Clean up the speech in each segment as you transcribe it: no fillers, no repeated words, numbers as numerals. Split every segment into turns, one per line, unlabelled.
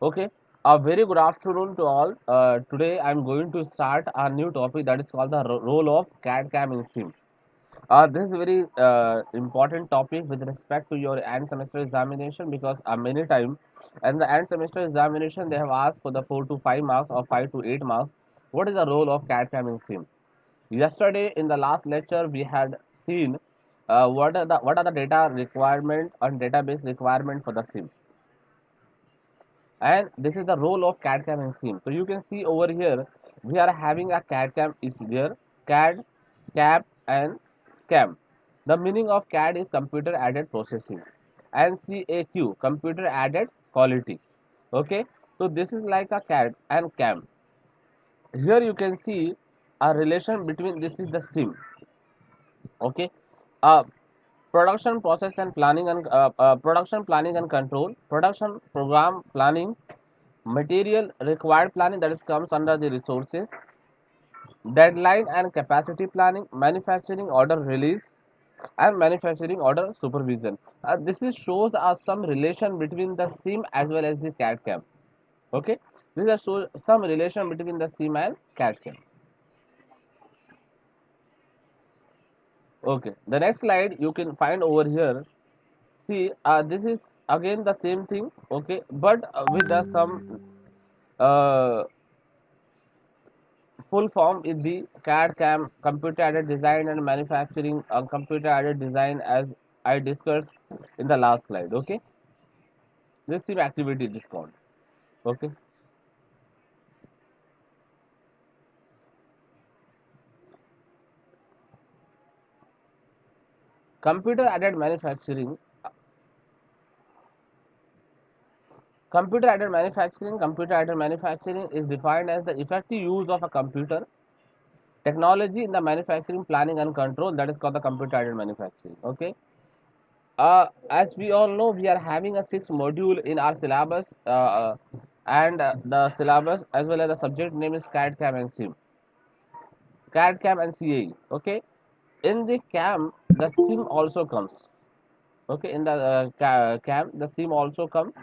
Okay, a very good afternoon to all. Today I'm going to start a new topic that is called the role of CAD CAM in SIM. This is a very important topic with respect to your end semester examination because many times in the end semester examination they have asked for the 4 to 5 marks or 5 to 8 marks. What is the role of CAD CAM in SIM? Yesterday in the last lecture we had seen what are the data requirement and database requirement for the SIM, and this is the role of CAD CAM in SIM. So you can see over here we are having a CAD CAM is there, CAD, CAP and CAM. The meaning of CAD is computer aided processing and CAQ computer aided quality. Okay, so this is like a CAD and CAM. Here you can see a relation between this is the SIM. Okay, uh, production process and planning and production planning and control, production program planning, material required planning that is comes under the resources, deadline and capacity planning, manufacturing order release and manufacturing order supervision. This is shows some relation between the SIM as well as the CAD CAM. Okay, these are some relation between the SIM and CAD CAM. Okay, the next slide you can find over here. See, this is again the same thing. Okay, but with some uh, full form is the CAD CAM computer aided design and manufacturing computer aided design as I discussed in the last slide. Okay, this is activity discount. Okay, computer aided manufacturing. Computer aided manufacturing is defined as the effective use of a computer technology in the manufacturing planning and control, that is called the computer aided manufacturing. Okay, as we all know, we are having a 6 module in our syllabus, and the syllabus as well as the subject name is CAD CAM and SIM, CAD CAM and CAE. Okay, in the CAM the SIM also comes. Okay, in the CAM the SIM also comes.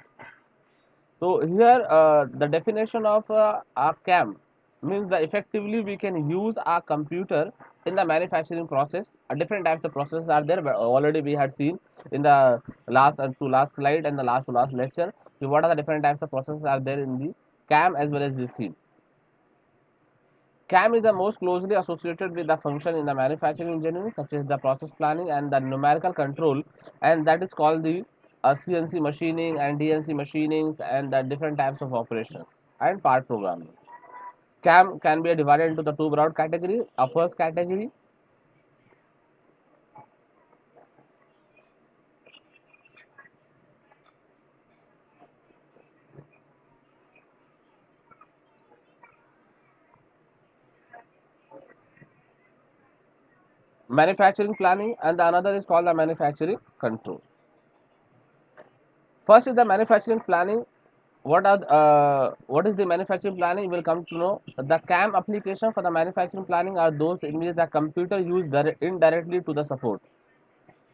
So here the definition of a CAM means that effectively we can use our computer in the manufacturing process. Different types of processes are there, but already we had seen in the last to last slide and the last to last lecture. So what are the different types of processes are there in the CAM as well as the SIM? CAM is the most closely associated with the function in the manufacturing engineering, such as the process planning and the numerical control, and that is called the CNC machining and DNC machinings and the different types of operations and part programming. CAM can be divided into the two broad categories. A first category, manufacturing planning, and the another is called the manufacturing control. First is the manufacturing planning. What is the manufacturing planning? We'll come to know. The CAM application for the manufacturing planning are those in which the computer used indirectly to the support.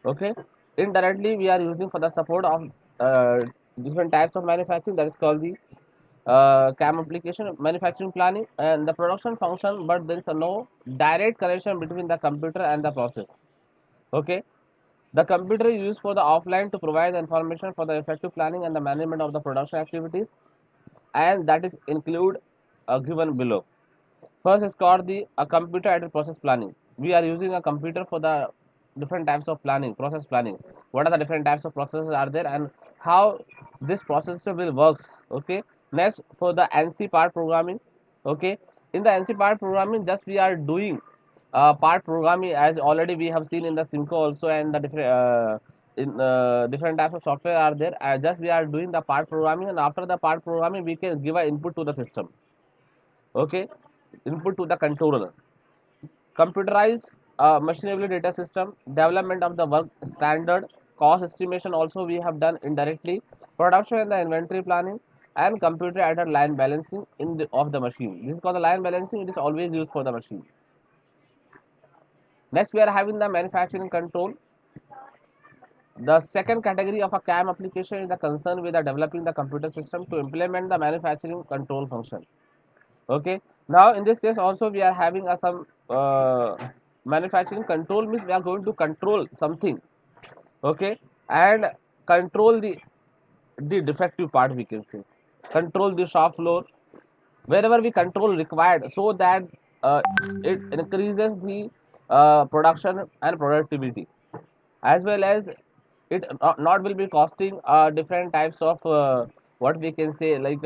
Okay, indirectly we are using for the support of uh, different types of manufacturing, that is called the CAM application manufacturing planning and the production function, but there is no direct connection between the computer and the process. Okay, the computer is used for the offline to provide the information for the effective planning and the management of the production activities, and that is include given below. First is called the a computer aided process planning. We are using a computer for the different types of planning, process planning. What are the different types of processes are there and how this process will works. Okay. Next for the NC part programming. Okay. In the NC part programming, just we are doing part programming as already we have seen in the Simco also, and the different in different types of software are there. Just we are doing the part programming, and after the part programming we can give a input to the system. Okay, input to the controller, computerized machinable data system, development of the work standard, cost estimation also we have done indirectly, production and the inventory planning, and computer aided line balancing of the machine. This is called the line balancing. It is always used for the machine. Next we are having the manufacturing control. The second category of a CAM application is the concern with the developing the computer system to implement the manufacturing control function. Okay, now in this case also we are having a some manufacturing control means we are going to control something. Okay, and control the defective part, we can say, control the shop floor wherever we control required, so that uh, it increases the production and productivity, as well as it not will be costing different types of what we can say, like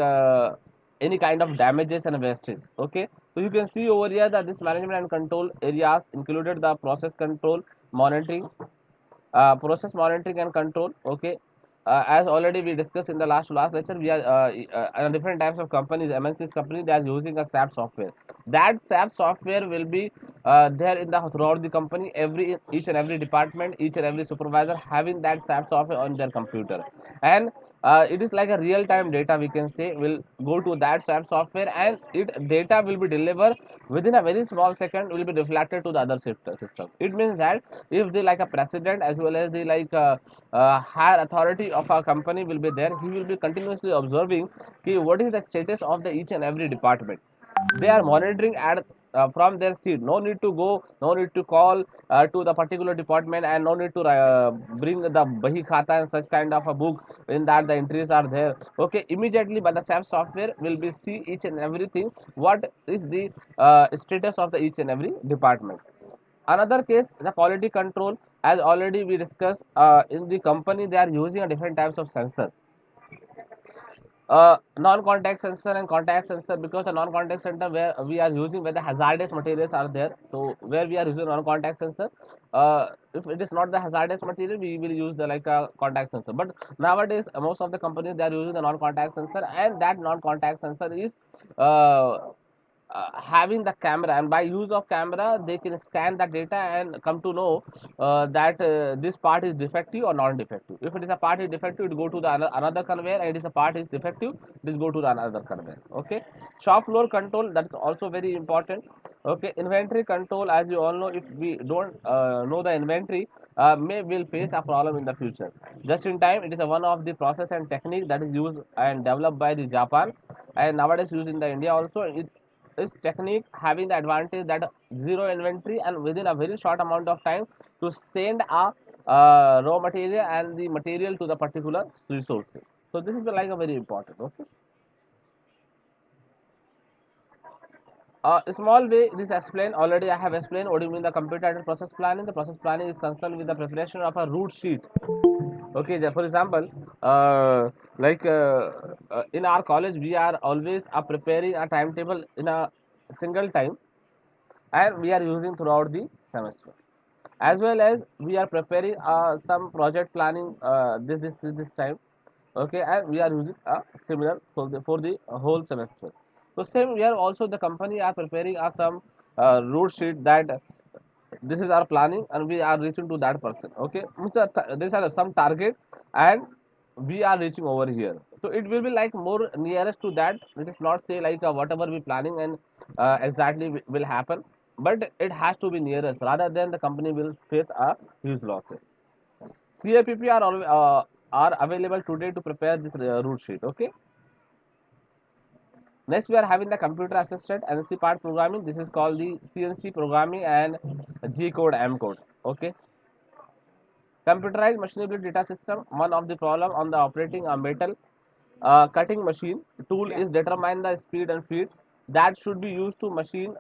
any kind of damages and wastage. Okay, so you can see over here that this management and control areas included the process monitoring and control. Okay, as already we discussed in the last lecture, we are different types of companies, MNCs company, they are using a SAP software. That SAP software will be there in the throughout the company, every each and every department, each and every supervisor having that SAP software on their computer. And it is like a real time data, we can say, will go to that SAP software, and it data will be delivered within a very small second, will be reflected to the other system. It means that if the like a president as well as the like higher authority of a company will be there, he will be continuously observing ki what is the status of the each and every department. They are monitoring at from their seat. No need to go, no need to call to the particular department, and no need to bring the bahi khata and such kind of a book in that the entries are there. Okay, immediately by the SAP software will be see each and everything, what is the status of the each and every department. Another case, the quality control, as already we discussed, in the company they are using a different types of sensor, non-contact sensor and contact sensor, because the non-contact sensor where we are using, where the hazardous materials are there, so where we are using non-contact sensor, if it is not the hazardous material, we will use the like a contact sensor. But nowadays most of the companies they are using the non-contact sensor, and that non-contact sensor is uh, having the camera, and by use of camera they can scan the data and come to know that this part is defective or non-defective. If it is a part is defective, it go to the another conveyor, and it is a part is defective, this go to the another conveyor. Okay, shop floor control, that is also very important. Okay, inventory control, as you all know, if we don't know the inventory, may will face a problem in the future. Just in time, it is a one of the process and technique that is used and developed by the Japan, and nowadays used in the India also. It is technique having the advantage that zero inventory, and within a very short amount of time to send a raw material and the material to the particular resources. So this is like a very important. Okay, small way it is explained already. I have explained what do you mean the computer aided process planning. The process planning is concerned with the preparation of a route sheet. Okay, for example, like in our college we are always preparing a timetable in a single time, and we are using throughout the semester, as well as we are preparing some project planning this time. Okay, and we are using a similar for the whole semester. So same, we are also the company are preparing some route sheet, that this is our planning and we are reaching to that person. Okay, these are some target, and we are reaching over here, so it will be like more nearest to that. It is not say like whatever we planning and exactly will happen, but it has to be nearest, rather than the company will face a huge losses. CAPP are available today to prepare this route sheet. Okay, next we are having the computer assisted NC part programming. This is called the CNC programming and G code, M code. Okay, computerized machinable data system. One of the problem on the operating a metal cutting machine tool is determine the speed and feed that should be used to machine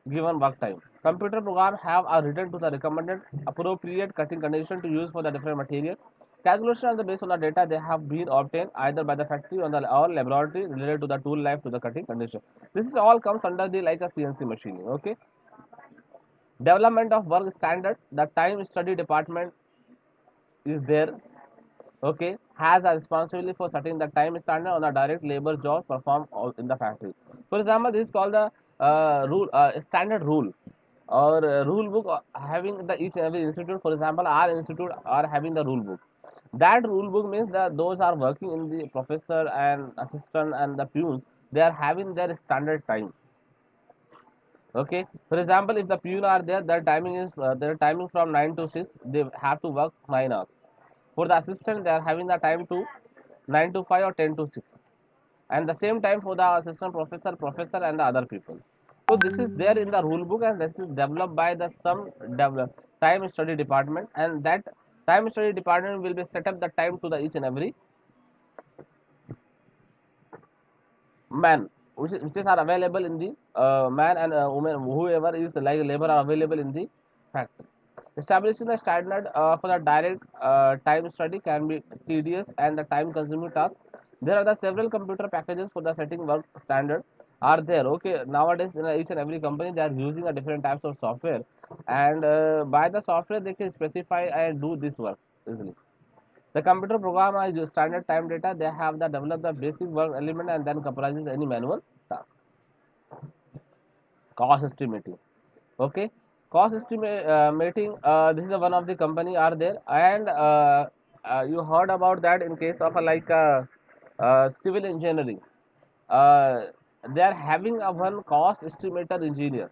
given work time. Computer program have a written to the recommended appropriate cutting condition to use for the different material. Calculation on the based on the data they have been obtained either by the factory or laboratory related to the tool life to the cutting condition. This is all comes under the like a CNC machining. Okay, development of work standard. The time study department is there. Okay, has a responsibility for setting the time standard on the direct labor job performed in the factory. For example, this is called the rule standard rule or rule book, having the each and every institute. For example, our institute are having the rule book. That rule book means that those are working in the professor and assistant and the peons, they are having their standard time. Okay, for example, if the peon are there, their timing is their timing from 9 to 6, they have to work 9 hours. For the assistant, they are having the time to 9 to 5 or 10 to 6, and the same time for the assistant professor and the other people. So this is there in the rule book, and this is developed by the some time study department, and that time study department will be set up the time to the each and every man, which is are available in the man and woman, whoever is like labor are available in the factory. Establishing a standard for the direct time study can be tedious and the time consuming task. There are the several computer packages for the setting work standard are there. Okay, nowadays in each and every company they are using a different types of software, and by the software they can specify and do this work easily. The computer program is standard time data. They have the develop the basic work element and then comprises any manual task. Cost estimating. Okay, cost estimating. This is the one of the company are there, and you heard about that in case of civil engineering. Uh, they are having a one cost estimator engineer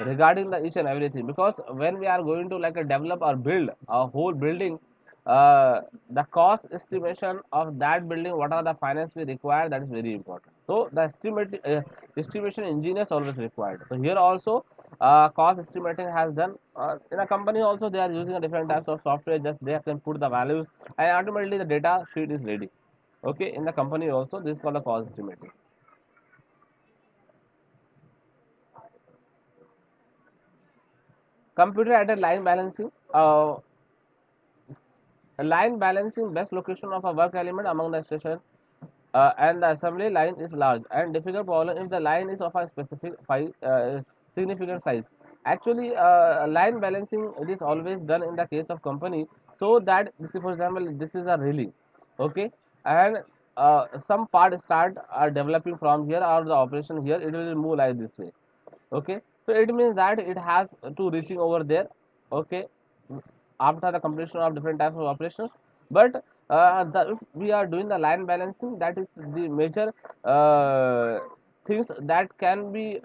regarding the each and everything, because when we are going to like a develop or build a whole building, the cost estimation of that building, what are the finance we require, that is very important. So the estimation engineer is always required. So here also cost estimating has done in a company also. They are using a different types of software, just they can put the values and ultimately the data sheet is ready. Okay, in the company also this is called a cost estimating. Computer added line balancing. Line balancing best location of a work element among the station and the assembly line is large and difficult problem if the line is of a specific significant size. Actually, line balancing it is always done in the case of company, so that this is, for example, this is a railing, okay, and some part start developing from here or the operation here, it will move like this way. Okay, so it means that it has to reaching over there. Okay, after the completion of different types of operations, but if we are doing the line balancing, that is the major things that can be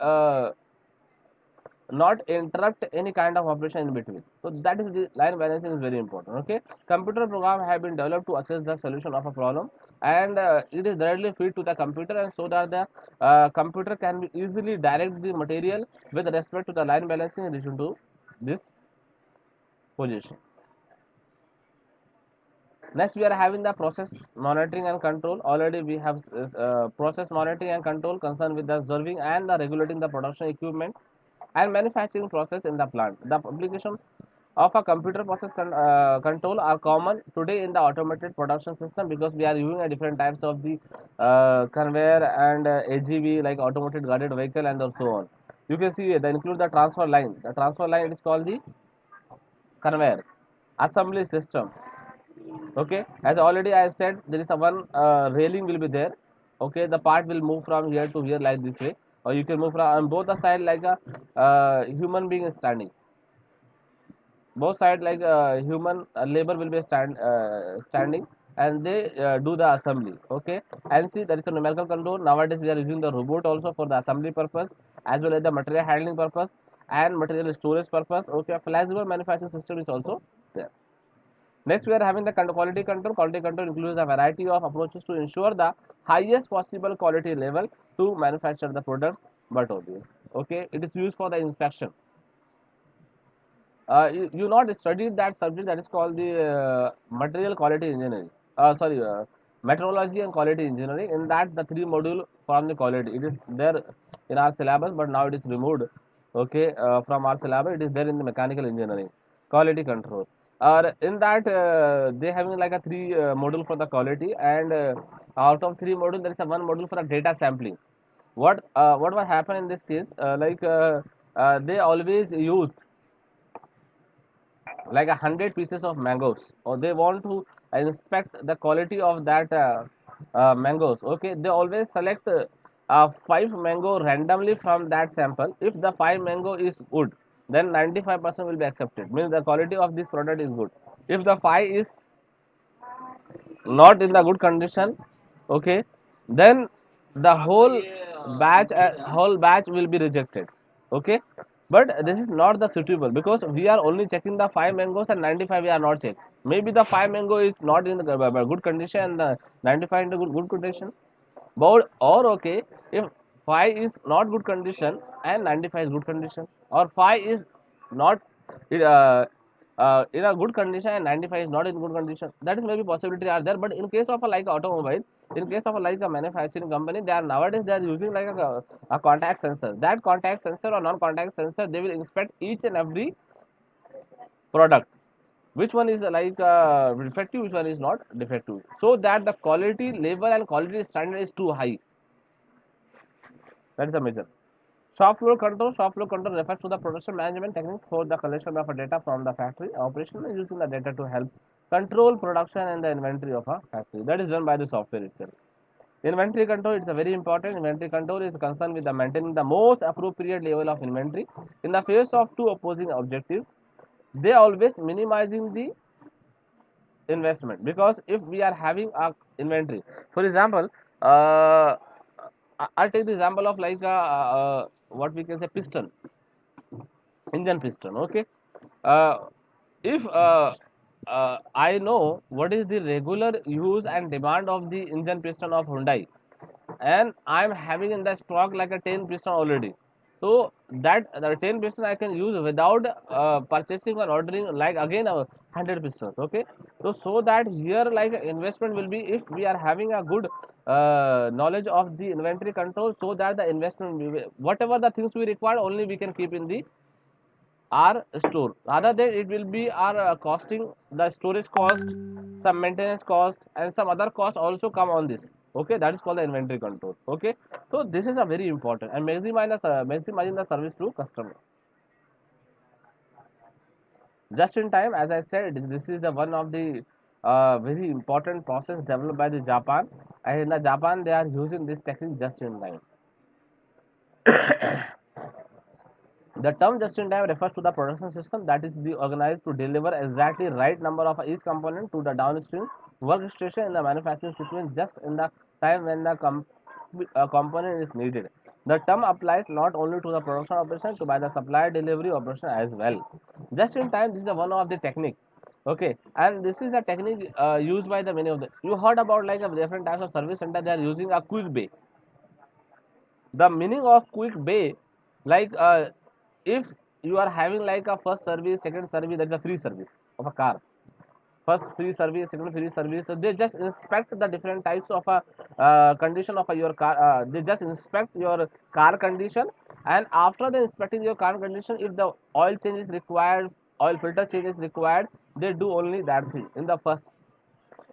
not interrupt any kind of operation in between. So that is the line balancing is very important. Okay, computer program have been developed to assess the solution of a problem, and it is directly feed to the computer, and so that the computer can be easily direct the material with respect to the line balancing in relation to this position. Next, we are having the process monitoring and control. Already we have process monitoring and control concerned with the observing and the regulating the production equipment and manufacturing process in the plant. The application of a computer process control are common today in the automated production system, because we are using a different types of the conveyor and AGV, like automated guided vehicle and so on. You can see they include the transfer line. The transfer line is called the conveyor assembly system. Okay, as already I said, there is a one railing will be there. Okay, the part will move from here to here like this way, or you can move from on both the side like a human being is standing. Both side like human labor will be standing, and they do the assembly. Okay, and see, there is a numerical control. Nowadays we are using the robot also for the assembly purpose, as well as the material handling purpose and material storage purpose. Okay, a flexible manufacturing system is also there. Next, we are having the quality control. Quality control includes a variety of approaches to ensure the highest possible quality level to manufacture the product. But obvious, okay, it is used for the inspection. You not studied that subject, that is called the material quality engineering. Sorry, metrology and quality engineering. In that, the three module from the quality, it is there in our syllabus, but now it is removed. Okay, from our syllabus, it is there in the mechanical engineering, quality control. In that, they having like a three module for the quality, and out of three module, there is a one module for the data sampling. What will happen in this case? They always use like 100 pieces of mangoes, or they want to inspect the quality of that mangoes. Okay, they always select five mango randomly from that sample. If the five mango is good, then 95% will be accepted, means the quality of this product is good. If the five is not in the good condition, okay, then the whole batch will be rejected. Okay, But this is not the suitable, because we are only checking the 5 mangoes and 95 we are not check. Maybe the 5 mango is not in the good condition and the 95 in the good condition. But or okay, if 5 is not good condition and 95 is good condition, or 5 is not in a good condition and 95 is not in good condition, that is maybe possibility are there. But in case of a like automobile, in case of a like a manufacturing company, they are nowadays they are using like a contact sensor. That contact sensor or non-contact sensor, they will inspect each and every product, which one is defective, which one is not defective, so that the quality level and quality standard is too high. That is the measure. Shop floor control. Shop floor control refers to the production management technique for the collection of a data from the factory operation and using the data to help control production and the inventory of a factory. That is done by the software itself. Inventory control, it's a very important. Inventory control is concerned with the maintaining the most appropriate level of inventory in the face of two opposing objectives. They always minimizing the investment, because if we are having a inventory, for example, uh, I'll take the example of like what we can say piston, engine piston. Okay, uh, if I know what is the regular use and demand of the engine piston of Hyundai, and I'm having in the stock like a 10 piston already, so that the 10 piston I can use without purchasing or ordering like again 100 pistons. Okay, so that here like investment will be, if we are having a good knowledge of the inventory control, so that the investment will be, whatever the things we require only we can keep in the our store, rather than it will be our costing, the storage cost, some maintenance cost and some other cost also come on this. Okay, that is called the inventory control. Okay, so this is a very important, and maximizing the service to customer. Just in time, as I said, this is the one of the very important process developed by the Japan, and in the Japan they are using this technique just in time. The term just-in-time refers to the production system that is organized to deliver exactly right number of each component to the downstream workstation in the manufacturing sequence just in the time when the component is needed. The term applies not only to the production operation but by the supply delivery operation as well. Just-in-time, this is the one of the technique. Okay, and this is a technique used by the many of the. You heard about like a different types of service center. They are using a quick bay. The meaning of quick bay, like if you are having like a first service, second service, that is a free service of a car. First free service, second free service, so they just inspect the different types of a condition of your car. They just inspect your car condition, and after the inspecting your car condition, if the oil change is required, oil filter change is required, they do only that thing in the first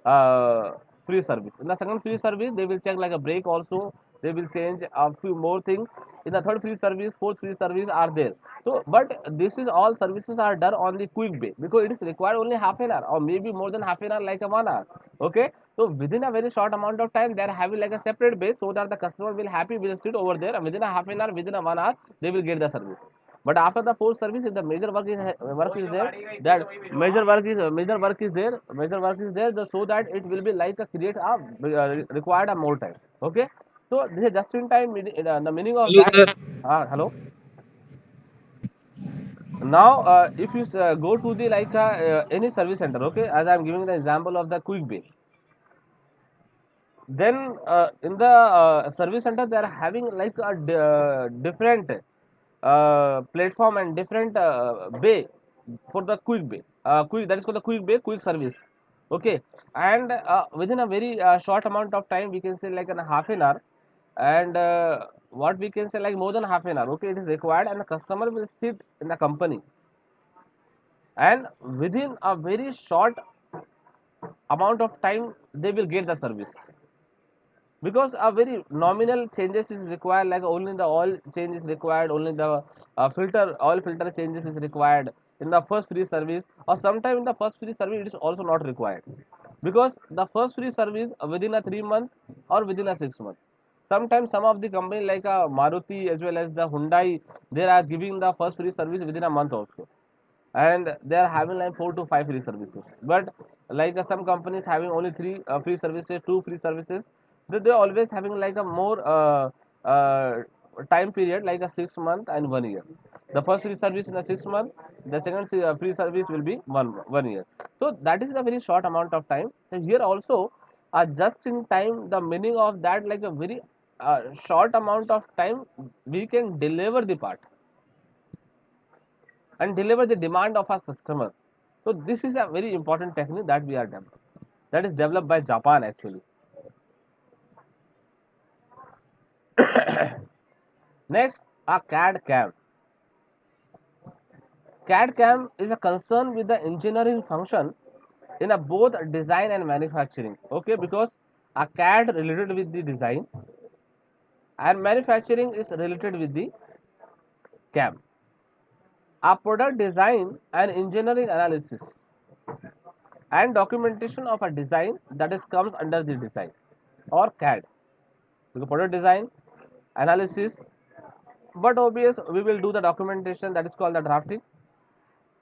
uh, free service. In the second free service, they will check like a brake also. They will change a few more things. In the third free service, fourth free service are there. So, but this is all services are done on the quick bay, because it is required only half an hour or maybe more than half an hour, like a 1 hour. Okay, so within a very short amount of time, they are having like a separate bay, so that the customer will happy will sit over there, and within a half an hour, within a 1 hour, they will get the service. But after the post service, if the major work is there, that major work is there, so that it will be like a create a required a more time. Okay, so this is just in time. The meaning of
Hello,
that.
sir.
Hello. Now, if you go to the like any service center, okay, as I am giving the example of the quick bay, then in the service center they are having like a different platform and different bay for the quick bay, quick, that is called the quick bay, quick service. Okay, and within a very short amount of time, we can say like in a half an hour, and what we can say like more than half an hour, okay, it is required, and the customer will sit in the company, and within a very short amount of time they will get the service, because a very nominal changes is required, like only the oil change is required, only the filter oil filter changes is required in the first free service, or sometime in the first free service it is also not required, because the first free service within a 3 month or within a 6 month. Sometimes some of the company like Maruti as well as the Hyundai, they are giving the first free service within a month also, and they are having like 4 to 5 free services. But like some companies having only three free services, two free services, they always having like a more time period, like a 6 month and 1 year. The first free service in a 6 month, the second free service will be one year. So that is a very short amount of time. And here also, just in time, the meaning of that, like a very short amount of time, we can deliver the part and deliver the demand of our customer. So this is a very important technique that we are developing. That is developed by Japan actually. Next, a CAD CAM. CAD CAM is a concern with the engineering function in a both design and manufacturing. Okay, because a CAD related with the design and manufacturing is related with the CAM. A product design and engineering analysis and documentation of a design that is comes under the design or CAD. Because product design analysis, but obvious we will do the documentation that is called the drafting.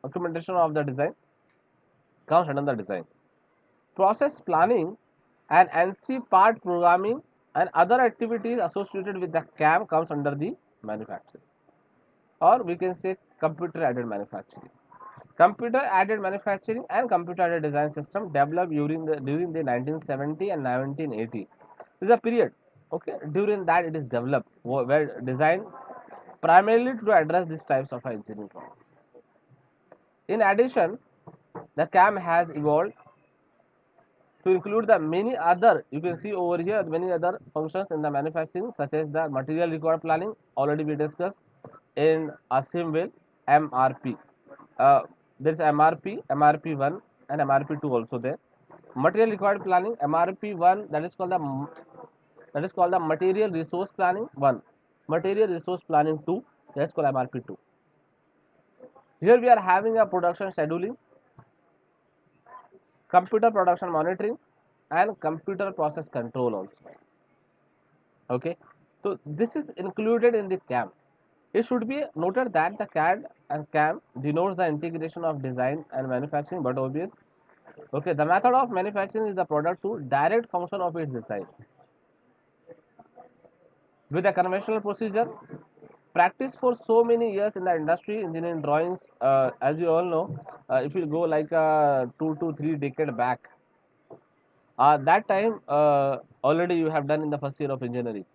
Documentation of the design comes under the design. Process planning and NC part programming and other activities associated with the CAM comes under the manufacturing, or we can say computer aided manufacturing. Computer aided manufacturing and computer aided design system developed during the 1970 and 1980. This is a period, okay, during that it is developed where design primarily to address these types of engineering problems. In addition, the CAM has evolved to include the many other, you can see over here many other functions in the manufacturing, such as the material required planning, already we discussed in a same way. MRP, there is MRP1 and MRP2 also there. Material required planning, MRP1, that is called the material resource planning 1. Material resource planning 2, that's called MRP2. Here we are having a production scheduling, computer production monitoring, and computer process control also. Okay, so this is included in the CAM. It should be noted that the CAD and CAM denotes the integration of design and manufacturing, but obvious. Okay, the method of manufacturing is the product to direct function of its design. With a conventional procedure, practice for so many years in the industry, engineering drawings, as you all know, if you go like 2 to 3 decade back, that time already you have done in the first year of engineering.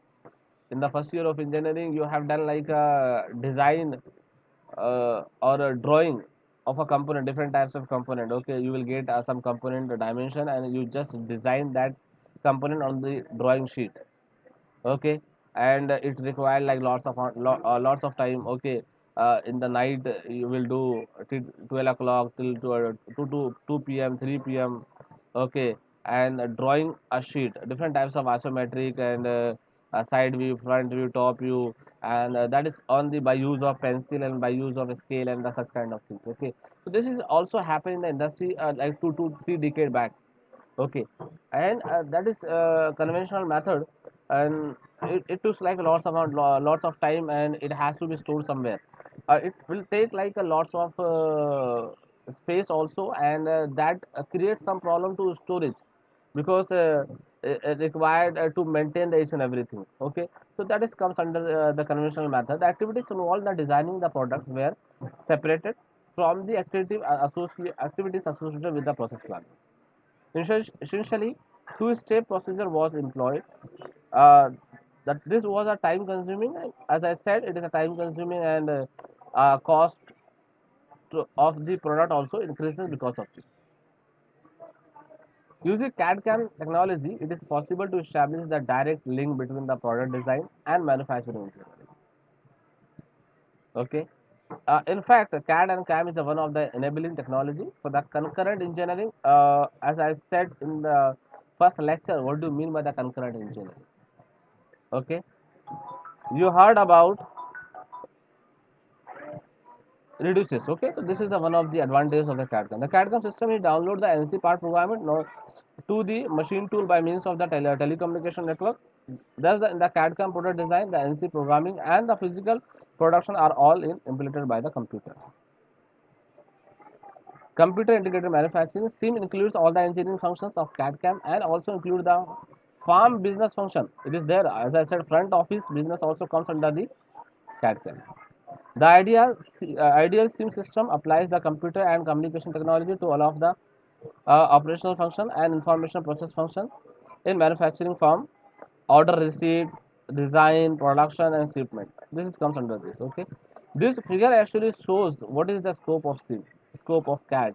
In the first year of engineering, you have done like a design or a drawing of a component, different types of component. Okay, you will get some component dimension and you just design that component on the drawing sheet. Okay, and it requires like lots of time. Okay, in the night you will do till 12 o'clock till 2 p.m., 3 p.m. Okay, and drawing a sheet, different types of isometric and side view, front view, top view, and that is on the by use of pencil and by use of scale and such kind of things. Okay, so this is also happening in the industry like 2 to 3 decade back. Okay, and that is conventional method, and it took like lots of time, and it has to be stored somewhere. It will take like a lots of space also, and that creates some problem to storage, because it required to maintain the each and everything. Okay, so that is comes under the conventional method. The activities involved in designing the product were separated from the activities associated with the process plan. Essentially, two-step procedure was employed. Uh, that this was a time consuming, as I said, it is a time consuming, and cost of the product also increases because of this. Using CAD CAM technology, it is possible to establish the direct link between the product design and manufacturing engineering. Okay. In fact, CAD and CAM is one of the enabling technology for the concurrent engineering. As I said in the first lecture, what do you mean by the concurrent engineering? Okay, you heard about reduces. Okay, so this is the one of the advantages of the CAD/CAM. The CAD/CAM system is download the NC part program to the machine tool by means of the telecommunication network. Thus, in the CAD/CAM product design, the NC programming and the physical production are all implemented by the computer. Computer integrated manufacturing SIM includes all the engineering functions of CAD/CAM and also include the farm business function. It is there, as I said, front office business also comes under the CAD/CAM. The ideal SIM system applies the computer and communication technology to all of the operational function and information process function in manufacturing from order receipt, design, production, and shipment. This is comes under this. Okay, this figure actually shows what is the scope of SIM, scope of CAD.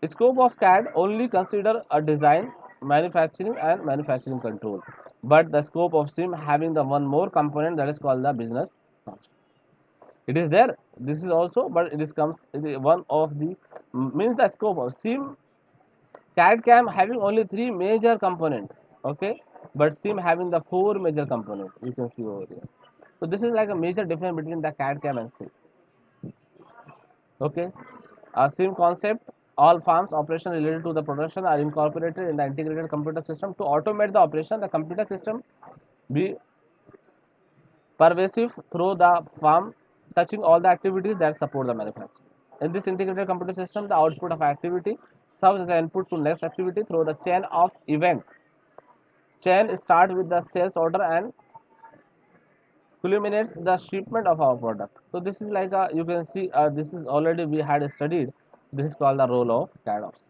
Scope of CAD only consider a design, manufacturing, and manufacturing control, but the scope of SIM having the one more component that is called the business function. It is there. This is also, but it is comes it is one of the means the scope of SIM CAD CAM having only three major component, okay, but SIM having the four major component. You can see over here. So this is like a major difference between the CAD CAM and SIM. Okay, a SIM concept. All farms operation related to the production are incorporated in the integrated computer system to automate the operation. The computer system be pervasive through the farm, touching all the activities that support the manufacturing. In this integrated computer system, the output of activity serves as the input to next activity through the chain of event. Chain start with the sales order and culminates the shipment of our product. So this is like a, you can see this is already we had studied. This is called the role of CAD ops.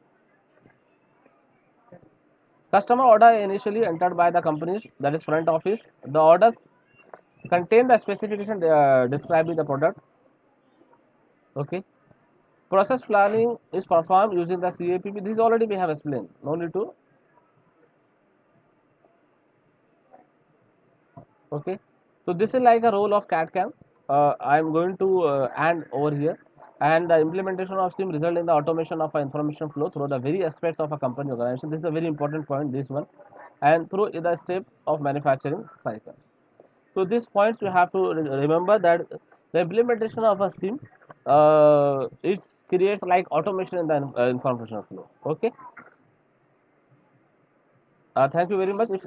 Customer order initially entered by the companies, that is front office. The orders contain the specification describing the product. Okay. Process planning is performed using the CAPP. This is already we have explained. No need to. Okay. So this is like a role of CAD CAM. I am going to end over here. And the implementation of SIM result in the automation of information flow through the very aspects of a company organization. This is a very important point. This one, and through the step of manufacturing cycle. So these points you have to remember that the implementation of a SIM it creates like automation in the information flow. Okay. Thank you very much. If